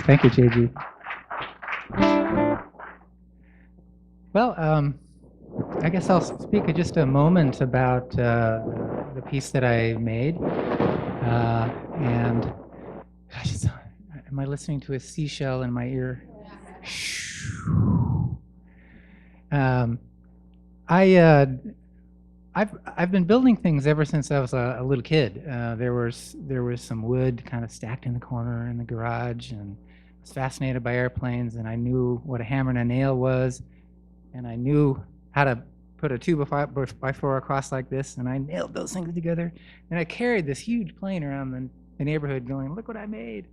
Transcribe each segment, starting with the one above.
Thank you, JG. Well, I guess I'll speak just a moment about the piece that I made. And gosh, am I listening to a seashell in my ear? Um, I've been building things ever since I was a little kid. There was some wood kind of stacked in the corner in the garage, and I was fascinated by airplanes, and I knew what a hammer and a nail was, and I knew how to put a 2x4 across like this, and I nailed those things together, and I carried this huge plane around the neighborhood going, look what I made.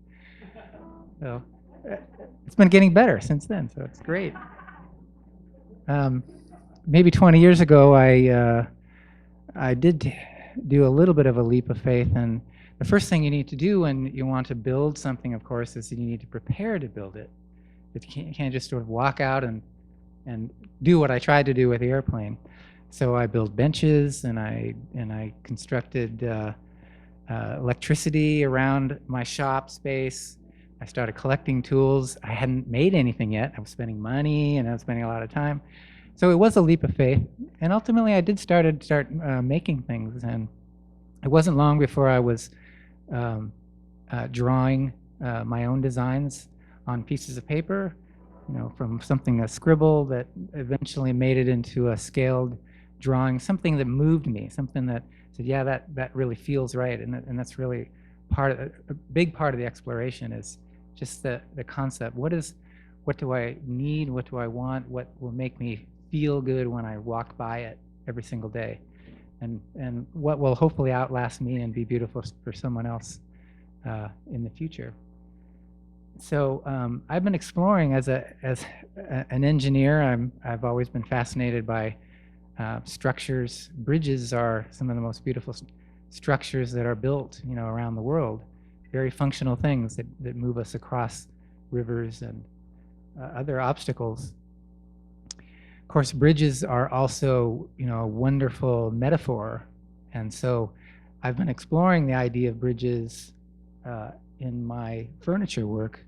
So it's been getting better since then, so it's great. Maybe 20 years ago, I did do a little bit of a leap of faith, and the first thing you need to do when you want to build something, of course, is you need to prepare to build it. You can't just sort of walk out and do what I tried to do with the airplane. So I built benches, and I constructed electricity around my shop space. I started collecting tools. I hadn't made anything yet. I was spending money, and I was spending a lot of time. So it was a leap of faith, and ultimately I did start making things, and it wasn't long before I was drawing my own designs on pieces of paper, from a scribble that eventually made it into a scaled drawing, something that moved me, something that said, yeah, that really feels right, and that's really a big part of the exploration is just the concept. What do I need? What do I want? What will make me feel good when I walk by it every single day, and what will hopefully outlast me and be beautiful for someone else in the future. So I've been exploring as an engineer. I've always been fascinated by structures. Bridges are some of the most beautiful structures that are built, around the world. Very functional things that move us across rivers and other obstacles. Of course, bridges are also, a wonderful metaphor, and so I've been exploring the idea of bridges in my furniture work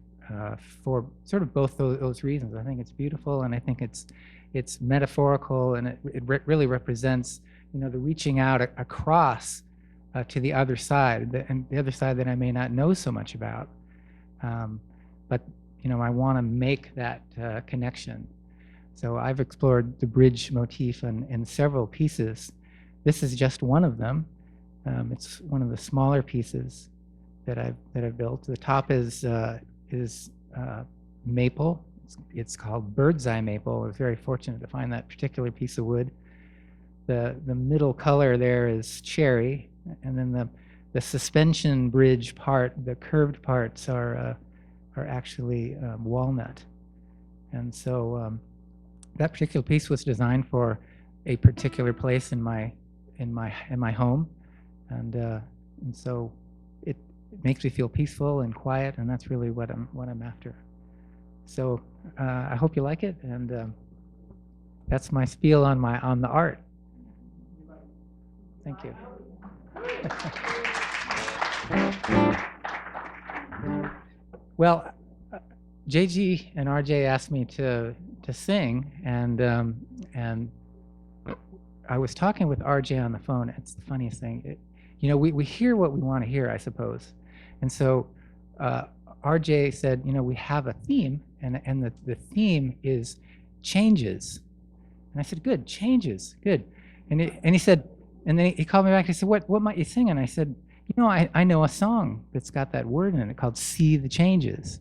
for sort of both those reasons. I think it's beautiful, and I think it's metaphorical, and it really represents, the reaching out across to the other side, and the other side that I may not know so much about, but I want to make that connection. So I've explored the bridge motif in several pieces. This is just one of them. It's one of the smaller pieces that I've built. The top is maple. It's called bird's eye maple. I was very fortunate to find that particular piece of wood. The middle color there is cherry, and then the suspension bridge part, the curved parts are actually walnut. And so that particular piece was designed for a particular place in my home, and so it makes me feel peaceful and quiet, and that's really what I'm after. So I hope you like it, and that's my spiel on the art. Thank you. Well, JG and RJ asked me to sing, and I was talking with RJ on the phone. It's the funniest thing. We hear what we want to hear, I suppose. And so RJ said, we have a theme, and the theme is changes. And I said, good, changes, good. And he said, and then he called me back and he said, what might you sing? And I said, I know a song that's got that word in it called See the Changes.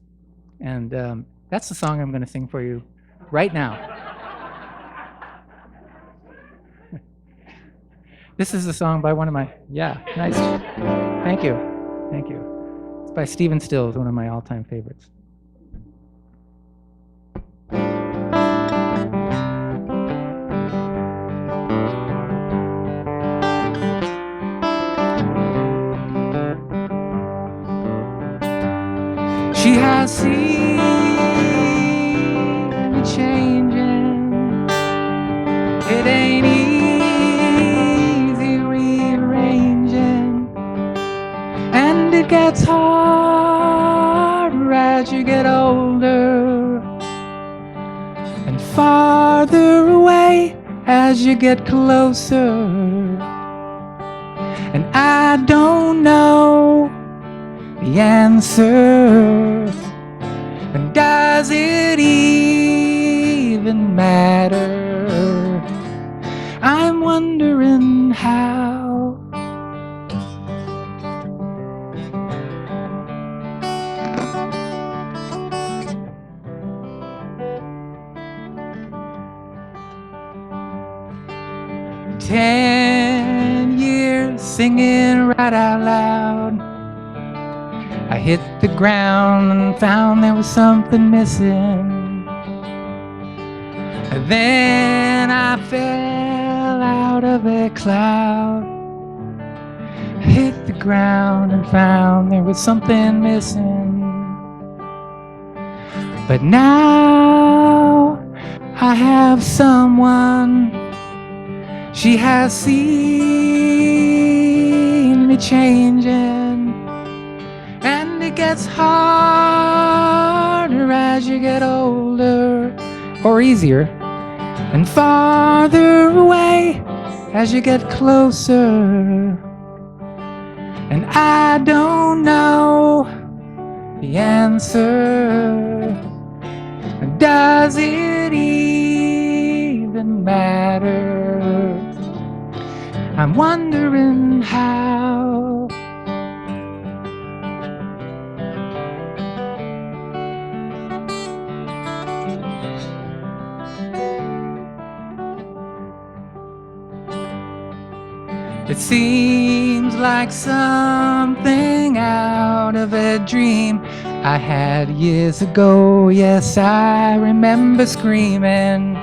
And that's the song I'm going to sing for you right now. This is a song by one of my, nice. Thank you. It's by Stephen Stills, one of my all-time favorites. I see me changing. It ain't easy rearranging, and it gets harder as you get older, and farther away as you get closer. And I don't know the answer. And does it even matter? I'm wondering how. "10 years singing right out loud. I hit the ground and found there was something missing. Then I fell out of a cloud. Hit the ground and found there was something missing. But now I have someone. She has seen me changing, and it gets harder as you get older, or easier, and farther away as you get closer. And I don't know the answer. Does it even matter? I'm wondering how. It seems like something out of a dream I had years ago. Yes, I remember screaming.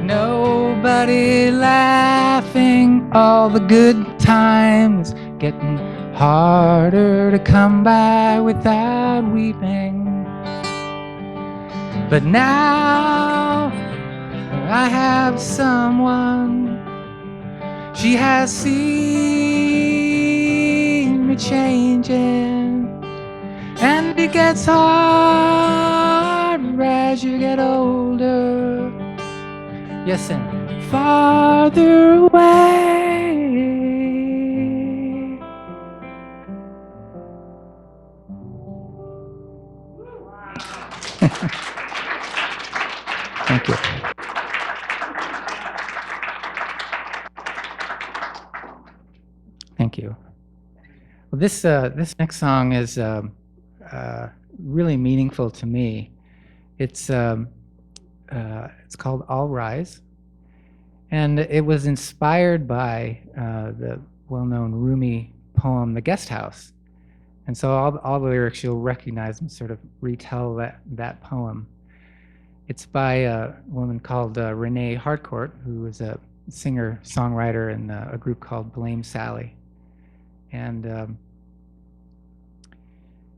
Nobody laughing, all the good times getting harder to come by without weeping. But now I have someone. She has seen me changing, and it gets harder as you get older. Yes, and farther away. Thank you. Thank you. Well, this next song is really meaningful to me. It's called "All Rise," and it was inspired by the well-known Rumi poem "The Guest House." And so all the lyrics you'll recognize and sort of retell that poem. It's by a woman called Renee Harcourt, who is a singer-songwriter in a group called Blame Sally. And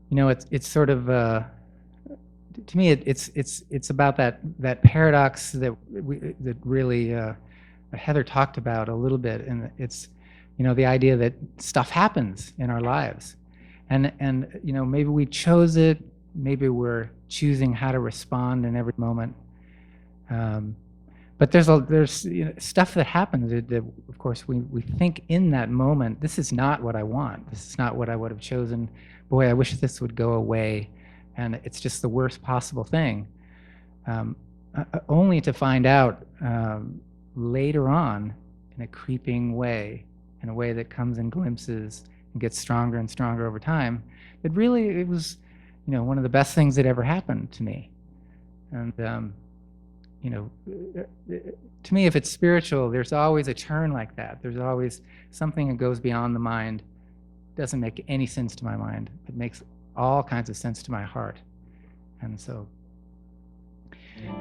you know, it's sort of to me it's about that paradox that really Heather talked about a little bit, and it's, you know, the idea that stuff happens in our lives, and you know, maybe we chose it, maybe we're choosing how to respond in every moment. But there's you know, stuff that happens that of course we think in that moment, this is not what I want. This is not what I would have chosen. Boy, I wish this would go away. And it's just the worst possible thing. Only to find out later on in a creeping way, in a way that comes in glimpses and gets stronger and stronger over time, that really it was, you know, one of the best things that ever happened to me. And you know, to me, if it's spiritual, there's always a turn like that. There's always something that goes beyond the mind. Doesn't make any sense to my mind. It makes all kinds of sense to my heart. And so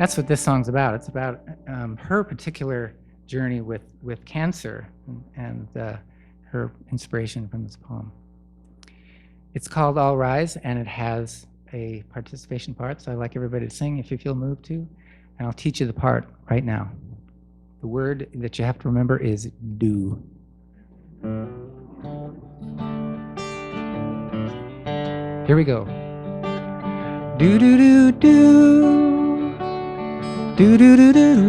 that's what this song's about. It's about her particular journey with cancer and her inspiration from this poem. It's called All Rise, and it has a participation part, so I'd like everybody to sing if you feel moved to, and I'll teach you the part right now. The word that you have to remember is do. Here we go. Do do do do. Do do do do.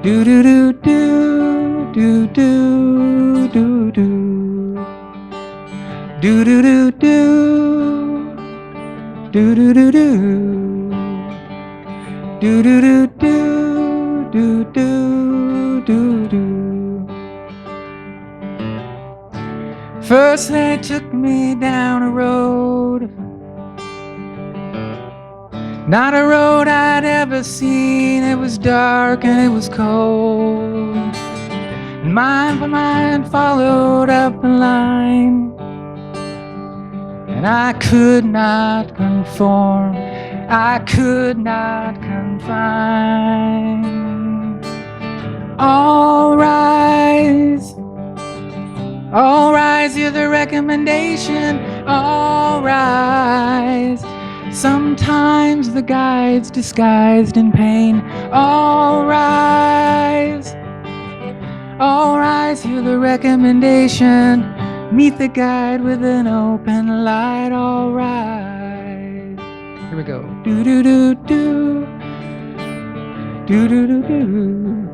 Do do do do. Do do do do. Do do do do. Do do do do. Do do do do. Do do do do. First they took me down a road, not a road I'd ever seen. It was dark and it was cold. Mine for mine followed up the line, and I could not conform, I could not confine. All rise, all rise, hear the recommendation. All rise. Sometimes the guide's disguised in pain. All rise, hear the recommendation. Meet the guide with an open light. All rise. Here we go. Do do do do. Do do do do.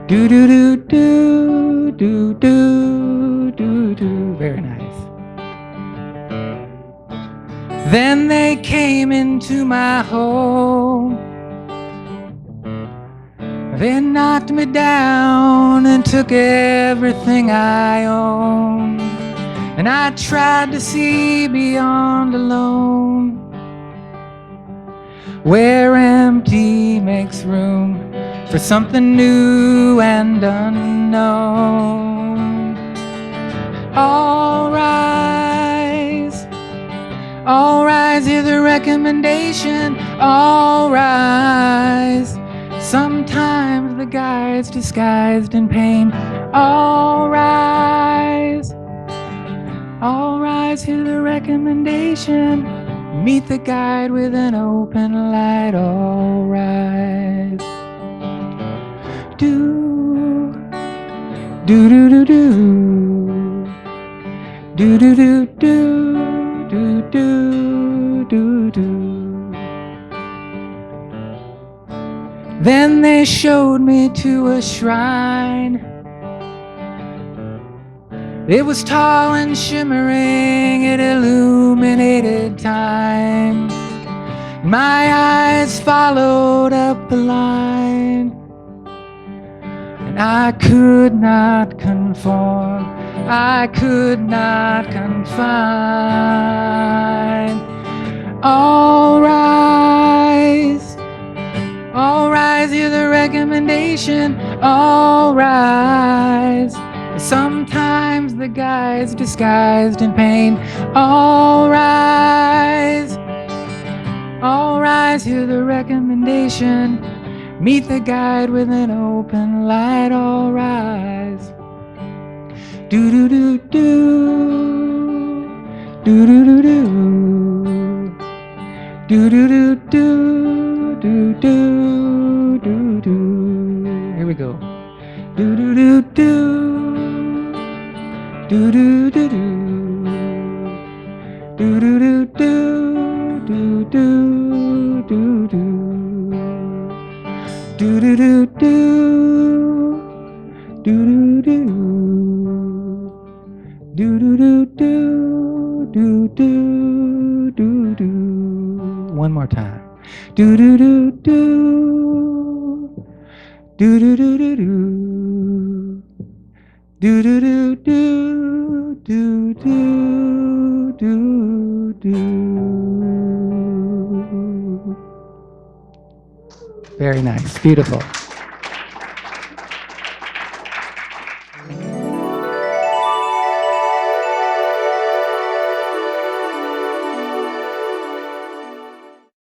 Do do do do. Do do do do. Very nice. Then they came into my home. They knocked me down and took everything I owned. And I tried to see beyond alone, where empty makes room for something new and unknown. All rise, all rise, hear the recommendation. All rise. Sometimes the guide's disguised in pain. All rise, hear the recommendation. Meet the guide with an open light. All rise. Do do do do do. Do do do do. Do do do do. Then they showed me to a shrine. It was tall and shimmering, it illuminated time. My eyes followed up the line, and I could not conform, I could not confine. All rise, all rise, hear the recommendation. All rise. Sometimes the guide's disguised in pain. All rise, hear the recommendation. Meet the guide with an open light. All rise. Do do do do. Do do do do. Do do do do. Do do do do. Here we go. Do do do do. Do do do do. Do do do do. Do do do do. Do do do do. Do do do. Do do do do. Do do do do. One more time. Do do do do. Do do do do do. Do do do do. Do do do do. Very nice. Beautiful.